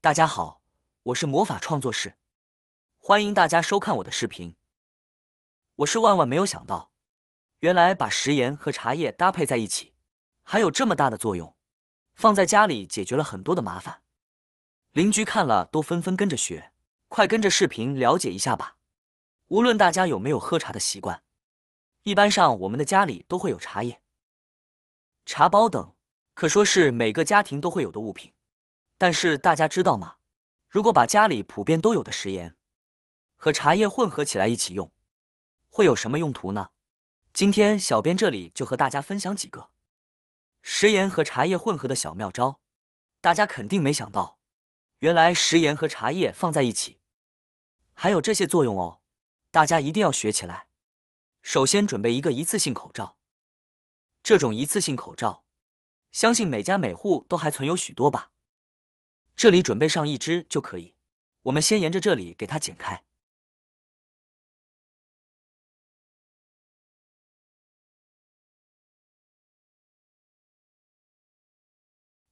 大家好，我是魔法创作室，欢迎大家收看我的视频。我是万万没有想到，原来把食盐和茶叶搭配在一起，还有这么大的作用，放在家里解决了很多的麻烦。邻居看了都纷纷跟着学，快跟着视频了解一下吧。无论大家有没有喝茶的习惯，一般上我们的家里都会有茶叶、茶包等，可说是每个家庭都会有的物品。但是大家知道吗？如果把家里普遍都有的食盐和茶叶混合起来一起用，会有什么用途呢？今天小编这里就和大家分享几个食盐和茶叶混合的小妙招。大家肯定没想到，原来食盐和茶叶放在一起还有这些作用哦，大家一定要学起来。首先准备一个一次性口罩，这种一次性口罩，相信每家每户都还存有许多吧。这里准备上1只就可以，我们先沿着这里给它剪开。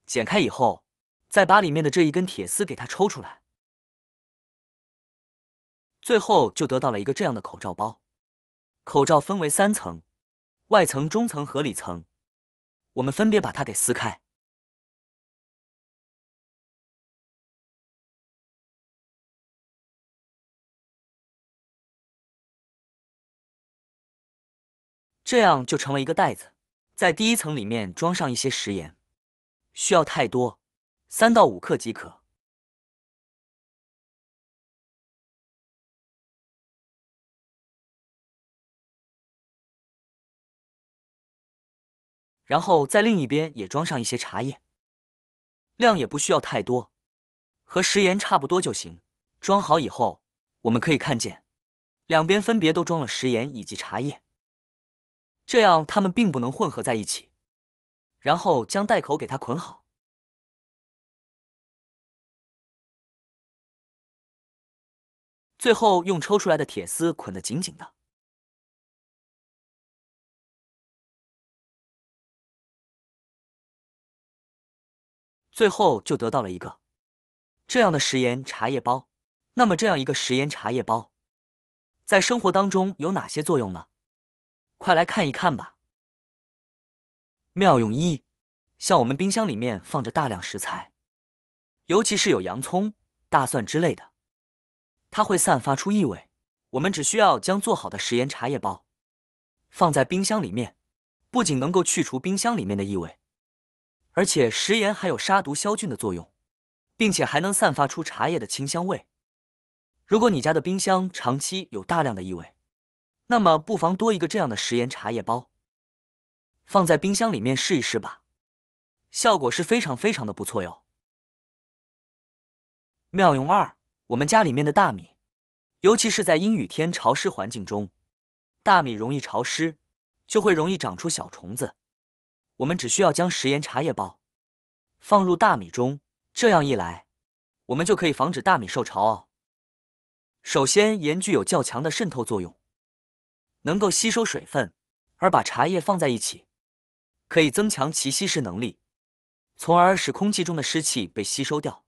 剪开以后，再把里面的这一根铁丝给它抽出来，最后就得到了一个这样的口罩包。口罩分为3层，外层、中层和里层，我们分别把它给撕开。这样就成了一个袋子，在第1层里面装上一些食盐，需要太多，3到5克即可。然后在另一边也装上一些茶叶，量也不需要太多，和食盐差不多就行。装好以后，我们可以看见两边分别都装了食盐以及茶叶，这样它们并不能混合在一起。然后将袋口给它捆好，最后用抽出来的铁丝捆得紧紧的。最后就得到了一个这样的食盐茶叶包。那么这样一个食盐茶叶包，在生活当中有哪些作用呢？快来看一看吧。妙用1，像我们冰箱里面放着大量食材，尤其是有洋葱、大蒜之类的，它会散发出异味。我们只需要将做好的食盐茶叶包放在冰箱里面，不仅能够去除冰箱里面的异味，而且食盐还有杀毒消菌的作用，并且还能散发出茶叶的清香味。如果你家的冰箱长期有大量的异味，那么不妨多一个这样的食盐茶叶包，放在冰箱里面试一试吧，效果是非常非常的不错哟。妙用2，我们家里面的大米，尤其是在阴雨天潮湿环境中，大米容易潮湿，就会容易长出小虫子。我们只需要将食盐茶叶包放入大米中，这样一来，我们就可以防止大米受潮哦。首先，盐具有较强的渗透作用，能够吸收水分，而把茶叶放在一起，可以增强其吸湿能力，从而使空气中的湿气被吸收掉。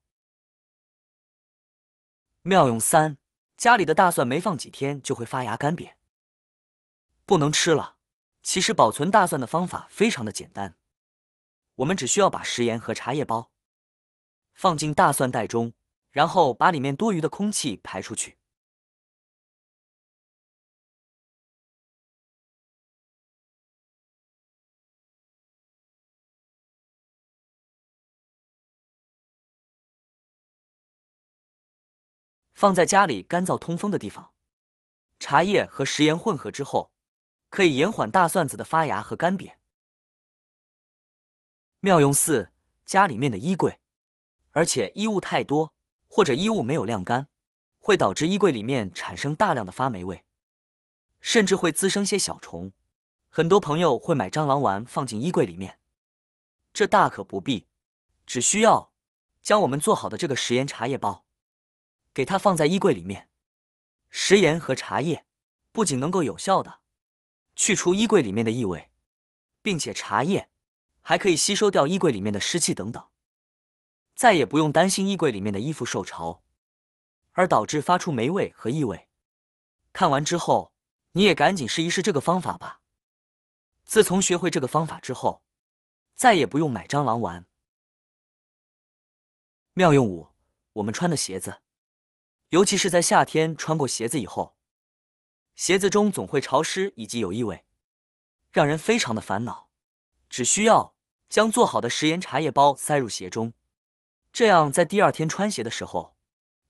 妙用3，家里的大蒜没放几天就会发芽干瘪，不能吃了。其实保存大蒜的方法非常的简单，我们只需要把食盐和茶叶包放进大蒜袋中，然后把里面多余的空气排出去。放在家里干燥通风的地方。茶叶和食盐混合之后，可以延缓大蒜子的发芽和干瘪。妙用4，家里面的衣柜，而且衣物太多或者衣物没有晾干，会导致衣柜里面产生大量的发霉味，甚至会滋生些小虫。很多朋友会买蟑螂丸放进衣柜里面，这大可不必，只需要将我们做好的这个食盐茶叶包给它放在衣柜里面。食盐和茶叶不仅能够有效的去除衣柜里面的异味，并且茶叶还可以吸收掉衣柜里面的湿气等等。再也不用担心衣柜里面的衣服受潮，而导致发出霉味和异味。看完之后，你也赶紧试一试这个方法吧。自从学会这个方法之后，再也不用买蟑螂丸。妙用5：我们穿的鞋子，尤其是在夏天穿过鞋子以后，鞋子中总会潮湿以及有异味，让人非常的烦恼。只需要将做好的食盐茶叶包塞入鞋中，这样在第二天穿鞋的时候，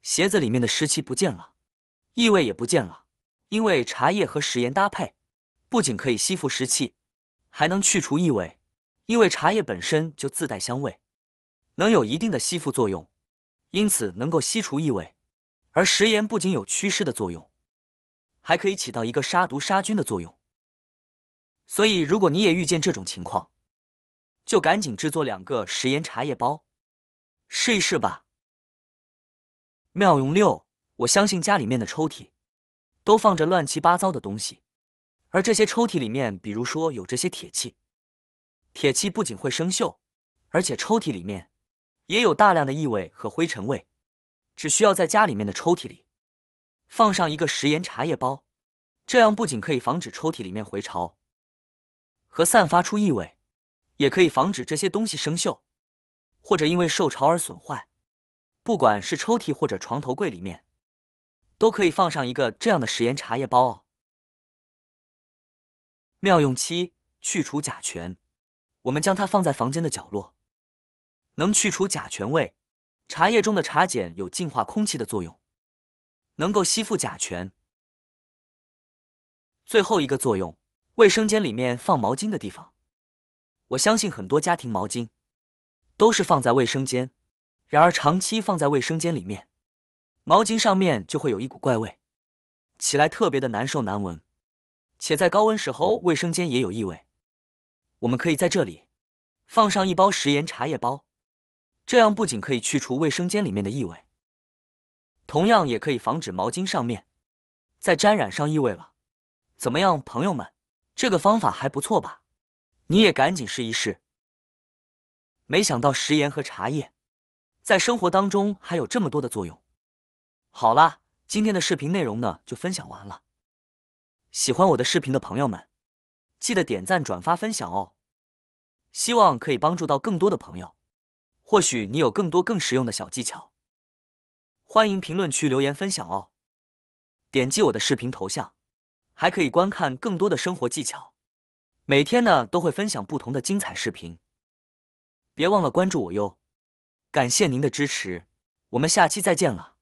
鞋子里面的湿气不见了，异味也不见了。因为茶叶和食盐搭配，不仅可以吸附湿气，还能去除异味。因为茶叶本身就自带香味，能有一定的吸附作用，因此能够吸除异味。而食盐不仅有祛湿的作用，还可以起到一个杀毒杀菌的作用。所以如果你也遇见这种情况，就赶紧制作2个食盐茶叶包，试一试吧。妙用6：我相信家里面的抽屉都放着乱七八糟的东西，而这些抽屉里面，比如说有这些铁器，铁器不仅会生锈，而且抽屉里面也有大量的异味和灰尘味。只需要在家里面的抽屉里放上1个食盐茶叶包，这样不仅可以防止抽屉里面回潮和散发出异味，也可以防止这些东西生锈，或者因为受潮而损坏。不管是抽屉或者床头柜里面，都可以放上1个这样的食盐茶叶包哦。妙用7：去除甲醛。我们将它放在房间的角落，能去除甲醛味。茶叶中的茶碱有净化空气的作用，能够吸附甲醛。最后一个作用，卫生间里面放毛巾的地方，我相信很多家庭毛巾都是放在卫生间，然而长期放在卫生间里面，毛巾上面就会有一股怪味，起来特别的难受难闻，且在高温时候卫生间也有异味。我们可以在这里放上1包食盐茶叶包，这样不仅可以去除卫生间里面的异味，同样也可以防止毛巾上面再沾染上异味了。怎么样，朋友们，这个方法还不错吧？你也赶紧试一试。没想到食盐和茶叶在生活当中还有这么多的作用。好啦，今天的视频内容呢就分享完了。喜欢我的视频的朋友们，记得点赞、转发、分享哦。希望可以帮助到更多的朋友。或许你有更多更实用的小技巧，欢迎评论区留言分享哦。点击我的视频头像，还可以观看更多的生活技巧。每天呢都会分享不同的精彩视频，别忘了关注我哟。感谢您的支持，我们下期再见了。